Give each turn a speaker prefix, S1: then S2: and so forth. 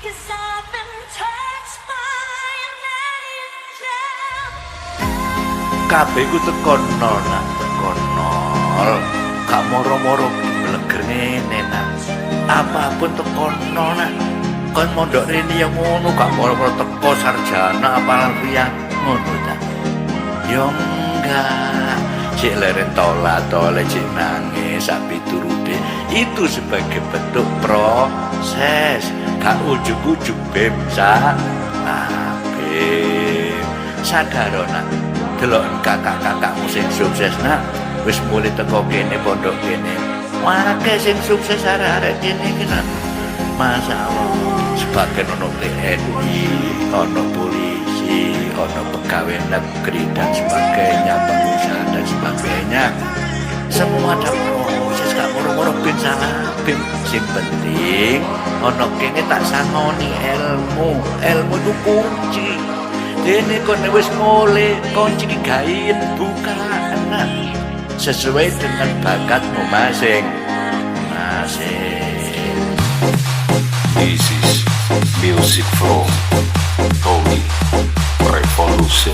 S1: 'cause I've been touched by an angel.
S2: Kabeh ku teko nol nak, teko nol. Gak moro-moro bleger ngene nak. Apapun teko nol nak. Kon mondok rene ya ngono, gak moro-moro teko sarjana apalan riyan ngono ta. Yo enggak. Cik leren tole cik nangis sapi turute itu sebagai bentuk proses, gak ujug-ujug beb beb sadar nak delok kakak-kakakmu sing sukses nak wis mulai teko kene pondok kene akeh sing sukses arek-arek kene iki nak masyaallah sebagian ono TNI ono polisi ono pegawai negeri dan sebagainya pengusaha dan sebagainya semua ada proses gak moro-moro ben salah ben sing penting ono kene tak sangoni ilmu itu kunci dene kon wis mulai kunci iki gayen bukaan sesuai dengan bakatmu masing-masing.
S3: This is music from Tony Revolution.